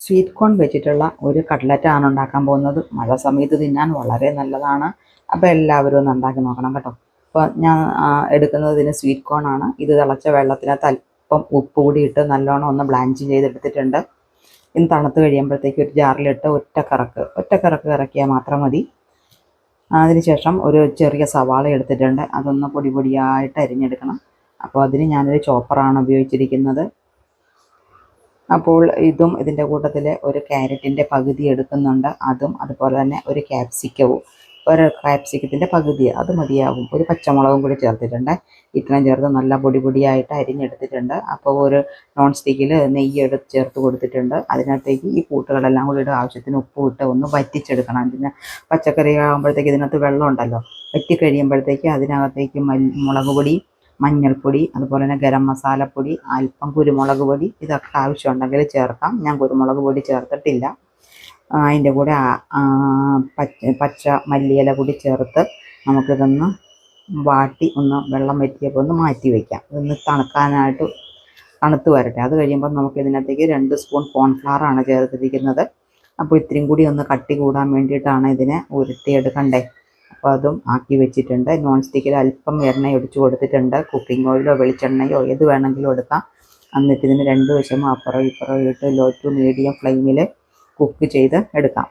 Sweet corn വെച്ചിട്ടുള്ള ഒരു കട്ട്ലറ്റാണ് ഉണ്ടാക്കാൻ പോകുന്നത്. മഴ സമയത്ത് തിന്നാൻ വളരെ നല്ലതാണ്. അപ്പോൾ എല്ലാവരും ഒന്ന് ഉണ്ടാക്കി നോക്കണം കേട്ടോ. അപ്പോൾ ഞാൻ എടുക്കുന്നത് ഇതിന് സ്വീറ്റ് കോൺ ആണ്. ഇത് തിളച്ച വെള്ളത്തിനകത്ത് അല്പം ഉപ്പ് കൂടി ഇട്ട് നല്ലോണം ഒന്ന് ബ്ലാഞ്ച് ചെയ്തെടുത്തിട്ടുണ്ട്. ഇനി തണുത്ത് കഴിയുമ്പോഴത്തേക്ക് ഒരു ജാറിലിട്ട് ഒറ്റക്കറക്ക് ഇറക്കിയാൽ മാത്രം മതി. അതിനുശേഷം ഒരു ചെറിയ സവാള എടുത്തിട്ടുണ്ട്. അതൊന്ന് പൊടി പൊടിയായിട്ട് അരിഞ്ഞെടുക്കണം. അപ്പോൾ അതിന് ഞാനൊരു ചോപ്പറാണ് ഉപയോഗിച്ചിരിക്കുന്നത്. അപ്പോൾ ഇതും ഇതിൻ്റെ കൂട്ടത്തിൽ ഒരു ക്യാരറ്റിൻ്റെ പകുതി എടുക്കുന്നുണ്ട്. അതും അതുപോലെ തന്നെ ഒരു ക്യാപ്സിക്കത്തിൻ്റെ പകുതി അത് മതിയാകും. ഒരു പച്ചമുളകും കൂടി ചേർത്തിട്ടുണ്ട്. ഇത്രയും ചേർത്ത് നല്ല പൊടി പൊടിയായിട്ട് അരിഞ്ഞെടുത്തിട്ടുണ്ട്. അപ്പോൾ ഒരു നോൺ സ്റ്റിക്കിൽ നെയ്യ് ചേർത്ത് കൊടുത്തിട്ടുണ്ട്. അതിനകത്തേക്ക് ഈ കൂട്ടുകളെല്ലാം കൂടി ഇട്ട് ആവശ്യത്തിന് ഉപ്പ് ഇട്ട് ഒന്ന് വറ്റിച്ചെടുക്കണം. ഇതിന് പച്ചക്കറി ആകുമ്പോഴത്തേക്ക് ഇതിനകത്ത് വെള്ളം ഉണ്ടല്ലോ, വറ്റി കഴിയുമ്പോഴത്തേക്ക് അതിനകത്തേക്ക് മുളക് പൊടി, മഞ്ഞൾപ്പൊടി, അതുപോലെ തന്നെ ഗരം മസാലപ്പൊടി, അല്പം കുരുമുളക് പൊടി, ഇതൊക്കെ ആവശ്യമുണ്ടെങ്കിൽ ചേർക്കാം. ഞാൻ കുരുമുളക് പൊടി ചേർത്തിട്ടില്ല. അതിൻ്റെ കൂടെ പച്ച മല്ലിയില കൂടി ചേർത്ത് നമുക്കിതൊന്ന് വാട്ടി ഒന്ന് വെള്ളം വറ്റിയപ്പോൾ ഒന്ന് മാറ്റി വയ്ക്കാം. ഇതൊന്ന് തണുത്ത് വരട്ടെ. അത് കഴിയുമ്പോൾ നമുക്ക് ഇതിനകത്തേക്ക് 2 സ്പൂൺ കോൺഫ്ലവറാണ് ചേർത്തിരിക്കുന്നത്. അപ്പോൾ ഇത്രയും കൂടി ഒന്ന് കട്ടി കൂടാൻ വേണ്ടിയിട്ടാണ് ഇതിനെ ഉരുട്ടിയെടുക്കണ്ടേ. അപ്പോൾ അതും ആക്കി വെച്ചിട്ടുണ്ട്. നോൺ സ്റ്റിക്കിൽ അല്പം എണ്ണ ഒഴിച്ച് കൊടുത്തിട്ടുണ്ട്. കുക്കിംഗ് ഓയിലോ വെളിച്ചെണ്ണയോ ഏത് വേണമെങ്കിലും എടുക്കാം. എന്നിട്ട് ഇതിന് 2 വശവും അപ്പുറം ഇപ്പുറം ഇട്ട് ലോ ടു മീഡിയം ഫ്ലെയിമിൽ കുക്ക് ചെയ്ത് എടുക്കാം.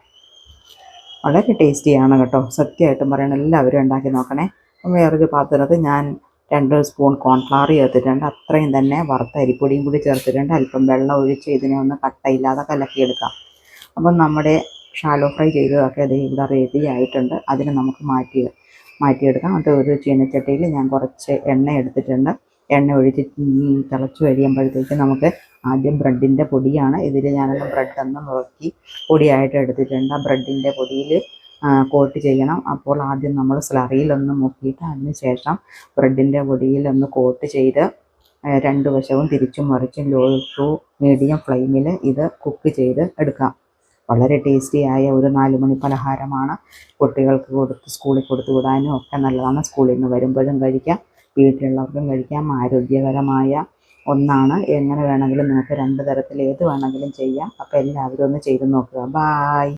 വളരെ ടേസ്റ്റിയാണ് കേട്ടോ. സത്യമായിട്ടും പറയണം, എല്ലാവരും ഉണ്ടാക്കി നോക്കണേ. വേറൊരു പാത്രത്തിൽ ഞാൻ 2 സ്പൂൺ കോൺഫ്ലവർ ചേർത്തിട്ടുണ്ട്. അത്രയും തന്നെ വറുത്ത അരിപ്പൊടിയും കൂടി ചേർത്തിട്ടുണ്ട്. അല്പം വെള്ളം ഒഴിച്ച് ഇതിനെ ഒന്ന് കട്ടയില്ലാതെ കലക്കിയെടുക്കാം. അപ്പം നമ്മുടെ ഷാലോ ഫ്രൈ ചെയ്തതൊക്കെ അത് ഇവിടെ റെഡി ആയിട്ടുണ്ട്. അതിന് നമുക്ക് മാറ്റിയെടുക്കാം. അത് ഒരു ചീനച്ചട്ടിയിൽ ഞാൻ കുറച്ച് എണ്ണ എടുത്തിട്ടുണ്ട്. എണ്ണ ഒഴിച്ച് തിളച്ച് കഴിയുമ്പോഴത്തേക്ക് നമുക്ക് ആദ്യം ബ്രെഡിൻ്റെ പൊടിയാണ്. ഇതിൽ ഞാനെല്ലാം ബ്രെഡൊന്ന് നുറുക്കി പൊടിയായിട്ട് എടുത്തിട്ടുണ്ട്. ആ ബ്രെഡിൻ്റെ പൊടിയിൽ കോട്ട് ചെയ്യണം. അപ്പോൾ ആദ്യം നമ്മൾ സ്ലറിയിലൊന്ന് മുക്കിയിട്ട് അതിന് ശേഷം ബ്രെഡിൻ്റെ പൊടിയിലൊന്ന് കോട്ട് ചെയ്ത് 2 വശവും തിരിച്ചും മറിച്ചും ലോ ടു മീഡിയം ഫ്ലെയിമിൽ ഇത് കുക്ക് ചെയ്ത് എടുക്കാം. വളരെ ടേസ്റ്റിയായ ഒരു 4 മണി പലഹാരമാണ്. കുട്ടികൾക്ക് സ്കൂളിൽ കൊടുത്തു വിടാനും ഒക്കെ നല്ലതാണ്. സ്കൂളിൽ നിന്ന് വരുമ്പോഴും കഴിക്കാം, വീട്ടിലുള്ളവർക്കും കഴിക്കാം. ആരോഗ്യകരമായ ഒന്നാണ്. എങ്ങനെ വേണമെങ്കിലും നിങ്ങൾക്ക് 2 തരത്തിൽ ഏത് വേണമെങ്കിലും ചെയ്യാം. അപ്പോൾ എല്ലാവരും ഒന്ന് ചെയ്ത് നോക്കുക. ബായ്.